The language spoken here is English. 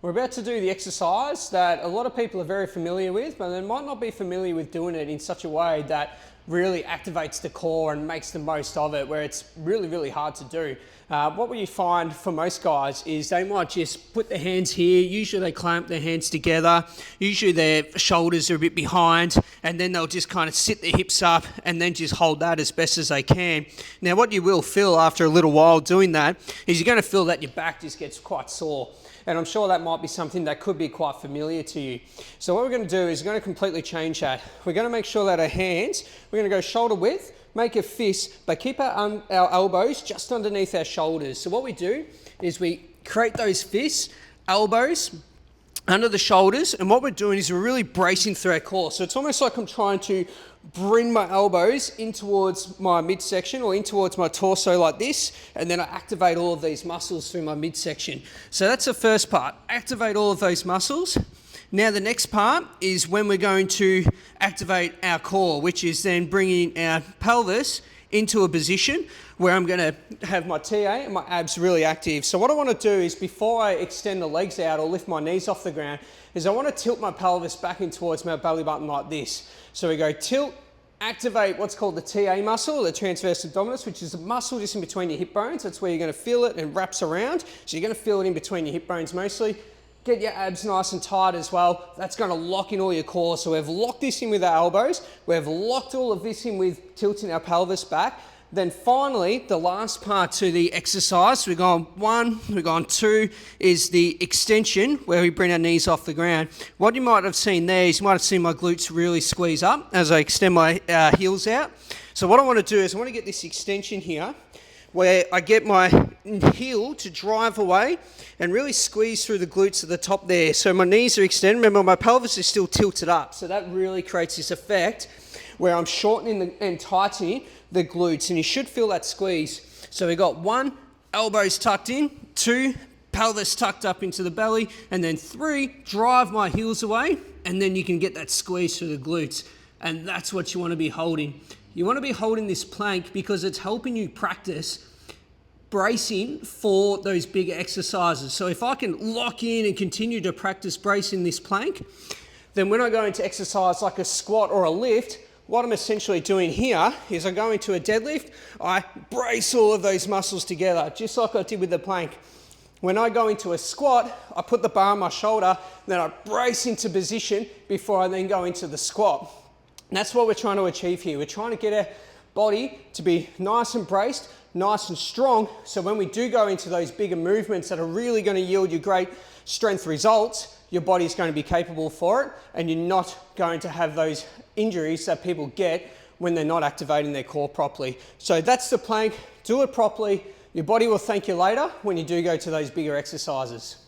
We're about to do the exercise that a lot of people are very familiar with, but they might not be familiar with doing it in such a way that really activates the core and makes the most of it, where it's really, really hard to do. What we find for most guys is they might just put their hands here. Usually they clamp their hands together. Usually their shoulders are a bit behind, and then they'll just kind of sit their hips up and then just hold that as best as they can. Now, what you will feel after a little while doing that is you're going to feel that your back just gets quite sore. And I'm sure that might be something that could be quite familiar to you. So what we're going to do is we're going to completely change that. We're going to make sure that our hands, we're going to go shoulder width, make a fist, but keep our elbows just underneath our shoulders. So what we do is we create those fists, elbows under the shoulders, and what we're doing is we're really bracing through our core. So it's almost like I'm trying to bring my elbows in towards my midsection or in towards my torso like this, and then I activate all of these muscles through my midsection. So that's the first part, activate all of those muscles. Now the next part is when we're going to activate our core, which is then bringing our pelvis into a position where I'm going to have my TA and my abs really active. So what I want to do is, before I extend the legs out or lift my knees off the ground, is I want to tilt my pelvis back in towards my belly button like this. So we go tilt, activate what's called the TA muscle, the transverse abdominis, which is a muscle just in between your hip bones. That's where you're going to feel it and wraps around. So you're going to feel it in between your hip bones mostly. Get your abs nice and tight as well. That's going to lock in all your core. So we've locked this in with our elbows. We've locked all of this in with tilting our pelvis back. Then finally, the last part to the exercise, we've gone 1, we've gone 2, is the extension where we bring our knees off the ground. What you might have seen there is you might have seen my glutes really squeeze up as I extend my heels out. So what I want to do is I want to get this extension here where I get my heel to drive away and really squeeze through the glutes at the top there. So my knees are extended. Remember, my pelvis is still tilted up. So that really creates this effect where I'm shortening and tightening the glutes, and you should feel that squeeze. So we got 1, elbows tucked in, 2, pelvis tucked up into the belly, and then 3, drive my heels away, and then you can get that squeeze through the glutes. And that's what you want to be holding. You want to be holding this plank because it's helping you practice bracing for those bigger exercises. So if I can lock in and continue to practice bracing this plank, then when I go into exercise like a squat or a lift, what I'm essentially doing here is I go into a deadlift, I brace all of those muscles together, just like I did with the plank. When I go into a squat, I put the bar on my shoulder, then I brace into position before I then go into the squat. And that's what we're trying to achieve here. We're trying to get our body to be nice and braced, nice and strong, so when we do go into those bigger movements that are really going to yield you great strength results, your body's going to be capable for it, and you're not going to have those injuries that people get when they're not activating their core properly. So that's the plank. Do it properly. Your body will thank you later when you do go to those bigger exercises.